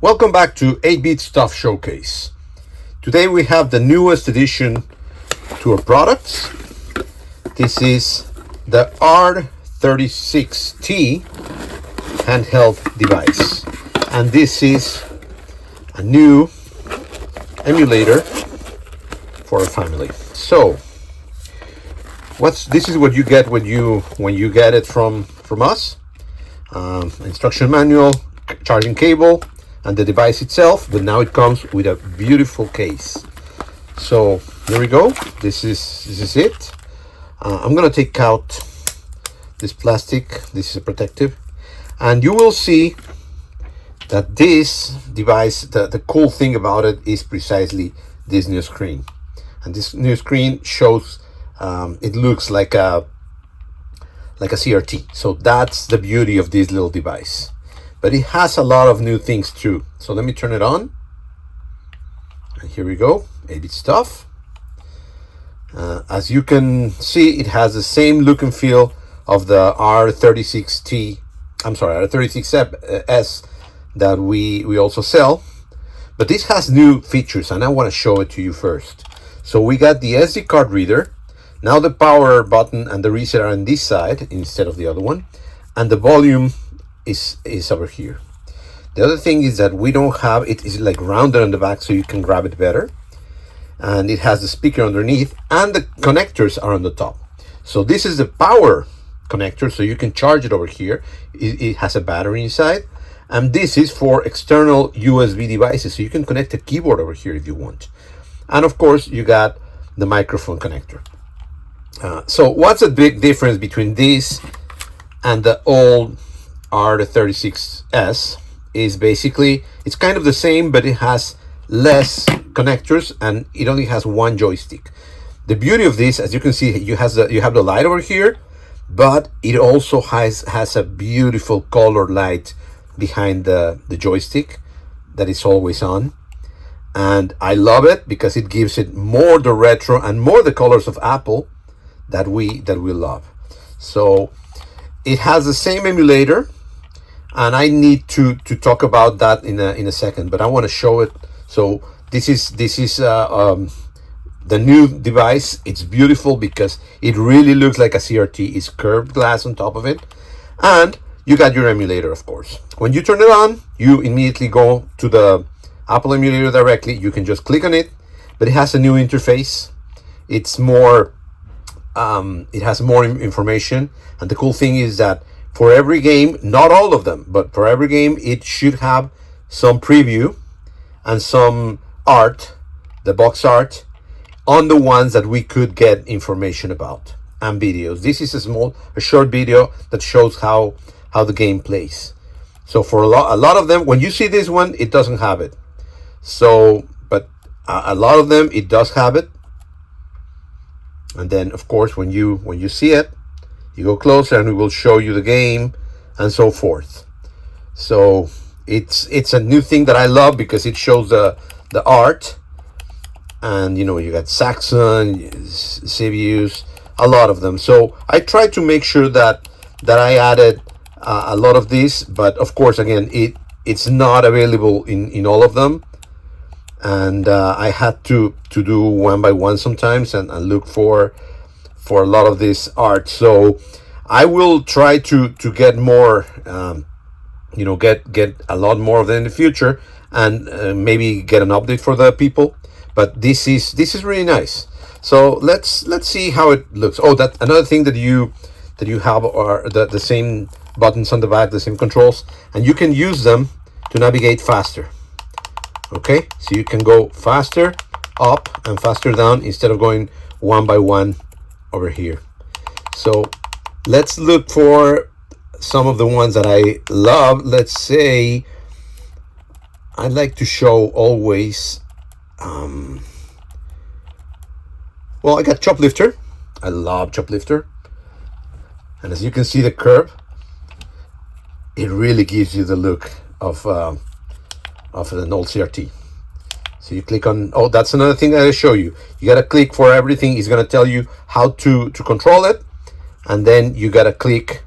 Welcome back to 8-Bit Stuff Showcase. Today we have the newest addition to our products. This is the R36T handheld device. And this is a new emulator for a family. So, this is what you get when you get it from us. Instruction manual, charging cable, and the device itself, but now it comes with a beautiful case. So here we go. This is it. I'm gonna take out this plastic. This is a protective, and you will see that this device, the cool thing about it is precisely this new screen. And this new screen shows it looks like a CRT. So that's the beauty of this little device. But it has a lot of new things too. So let me turn it on. And here we go, 8-Bit Stuff. As you can see, it has the same look and feel of the R36T, R36S that we also sell. But this has new features and I want to show it to you first. So we got the SD card reader. Now the power button and the reset are on this side instead of the other one. And the volume is over here. The other thing is that we don't have it is like rounded on the back so you can grab it better, and it has the speaker underneath and the connectors are on the top. So this is the power connector, so you can charge it over here. It has a battery inside, and this is for external USB devices, so you can connect a keyboard over here if you want. And of course you got the microphone connector. So what's the big difference between this and the old R36S is basically, it's kind of the same, but it has less connectors and it only has one joystick. The beauty of this, as you can see, you have the light over here, but it also has a beautiful color light behind the joystick that is always on. And I love it because it gives it more the retro and more the colors of Apple that we love. So it has the same emulator, and I need to talk about that in a second, but I want to show it. So this is the new device. It's beautiful because it really looks like a CRT. It's curved glass on top of it, and you got your emulator, of course. When you turn it on, you immediately go to the Apple emulator directly. You can just click on it, but it has a new interface. It's more it has more information, and the cool thing is that for every game, not all of them, but for every game, it should have some preview and some art, the box art, on the ones that we could get information about, and videos. This is a short video that shows how the game plays. So for a lot of them, when you see this one, it doesn't have it. So, but a lot of them, it does have it. And then, of course, when you see it, you go closer and we will show you the game and so forth. So it's a new thing that I love because it shows the art, and you know, you got Saxon, Civius, a lot of them. So I tried to make sure that I added a lot of these, but of course, again, it's not available in all of them, and I had to do one by one sometimes and look for a lot of this art. So I will try to get more, get a lot more of them in the future, and maybe get an update for the people. But this is really nice. So let's see how it looks. Oh, that another thing that you have are the same buttons on the back, the same controls, and you can use them to navigate faster. Okay, so you can go faster up and faster down instead of going one by one over here. So let's look for some of the ones that I love. Let's say I like to show always well, I got Choplifter. I love Choplifter, and as you can see, the curve, it really gives you the look of an old CRT. So you click on, oh, that's another thing that I show you. You gotta click for everything. It's gonna tell you how to control it, and then you gotta click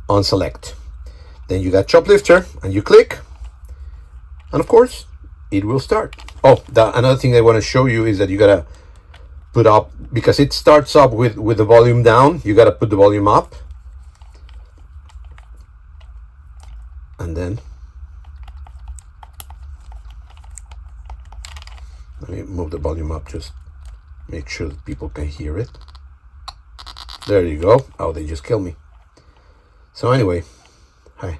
on select. Then you got Choplifter, and you click, and of course it will start. Oh, another thing I want to show you is that you gotta put up, because it starts up with the volume down, you gotta put the volume up, and then let me move the volume up, just make sure that people can hear it. There you go. Oh, they just killed me. So anyway, hi.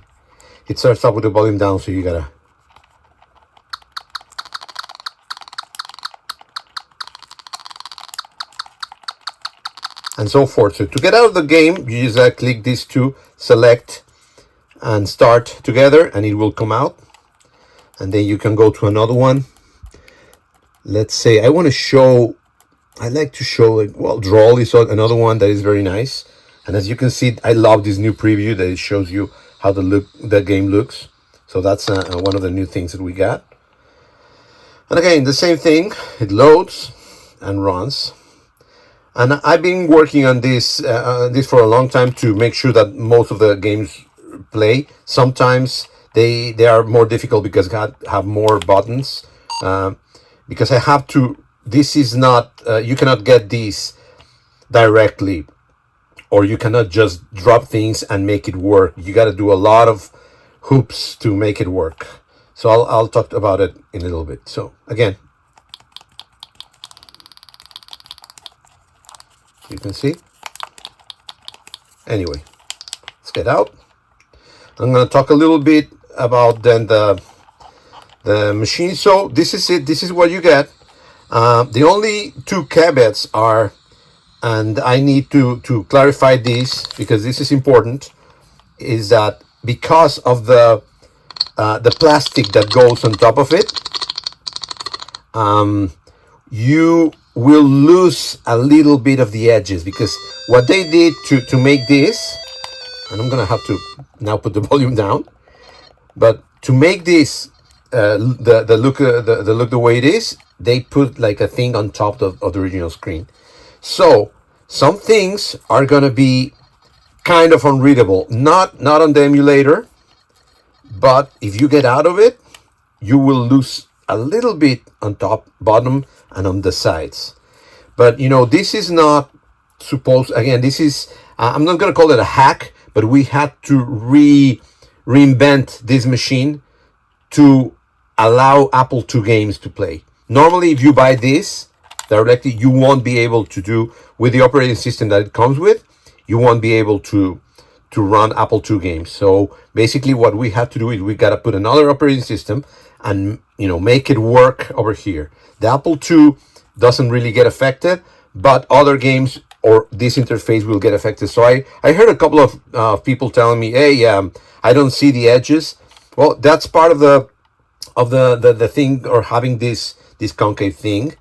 It starts up with the volume down, so you gotta and so forth. So to get out of the game, you just click these two, select and start together, and it will come out. And then you can go to another one. Let's say I want to show, I like to show, like, well, Drawl is another one that is very nice. And as you can see, I love this new preview that it shows you how the game looks. So that's one of the new things that we got. And again, the same thing, it loads and runs. And I've been working on this for a long time to make sure that most of the games play. Sometimes they are more difficult because I have more buttons. Because I have to, this is not, you cannot get these directly, or you cannot just drop things and make it work. You got to do a lot of hoops to make it work. So I'll talk about it in a little bit. So again, you can see. Anyway, let's get out. I'm going to talk a little bit about then the machine. So this is it. This is what you get. The only two caveats are, and I need to clarify this because this is important, is that because of the plastic that goes on top of it, you will lose a little bit of the edges, because what they did to make this, and I'm gonna have to now put the volume down, but to make this the look the way it is, they put like a thing on top of the original screen. So some things are gonna be kind of unreadable, not on the emulator, but if you get out of it, you will lose a little bit on top, bottom, and on the sides. But you know, this is not supposed, again, this is I'm not gonna call it a hack, but we had to reinvent this machine to allow Apple II games to play. Normally, if you buy this directly, you won't be able to do, with the operating system that it comes with, you won't be able to run Apple II games. So basically what we have to do is we got to put another operating system and, you know, make it work over here. The Apple II doesn't really get affected, but other games or this interface will get affected. So I heard a couple of people telling me, hey, I don't see the edges. Well, that's part of the thing, or having this concave thing.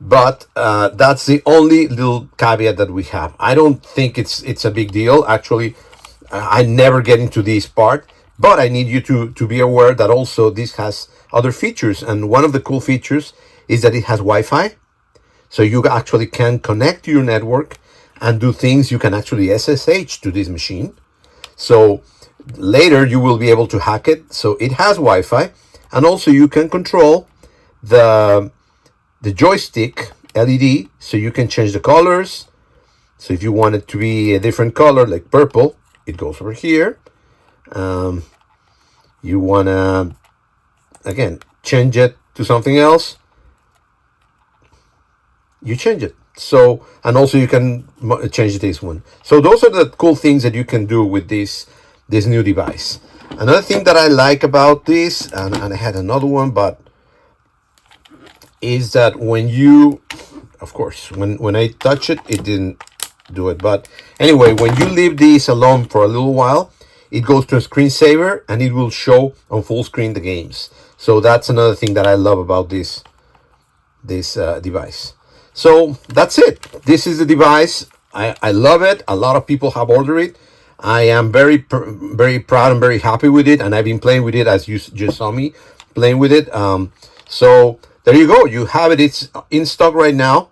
But that's the only little caveat that we have. I don't think it's a big deal. Actually, I never get into this part, but I need you to be aware that also this has other features. And one of the cool features is that it has Wi-Fi. So you actually can connect to your network and do things. You can actually SSH to this machine. So later you will be able to hack it. So it has Wi-Fi, and also you can control the joystick LED, so you can change the colors. So if you want it to be a different color, like purple, it goes over here. You want to, again, change it to something else, you change it. So, and also you can change this one. So those are the cool things that you can do with this new device. Another thing that I like about this, and I had another one, but is that when you, of course, when I touch it, it didn't do it. But anyway, when you leave this alone for a little while, it goes to a screensaver and it will show on full screen the games. So that's another thing that I love about this device. So that's it. This is the device. I love it. A lot of people have ordered it. I am very proud and very happy with it, and I've been playing with it, as you just saw me playing with it. So there you go. You have it. It's in stock right now.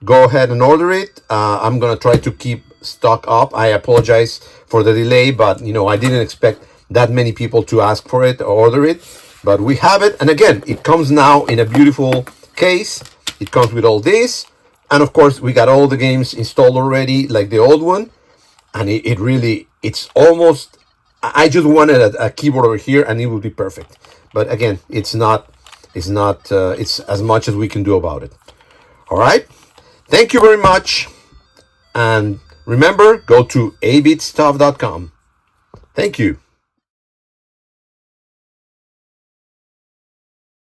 Go ahead and order it. I'm gonna try to keep stock up. I apologize for the delay, but you know, I didn't expect that many people to ask for it or order it. But we have it, and again, it comes now in a beautiful case. It comes with all this, and of course we got all the games installed already, like the old one. And it really, it's almost, I just wanted a keyboard over here and it would be perfect. But again, it's not, it's as much as we can do about it. All right, thank you very much, and remember, go to abitstuff.com. Thank you.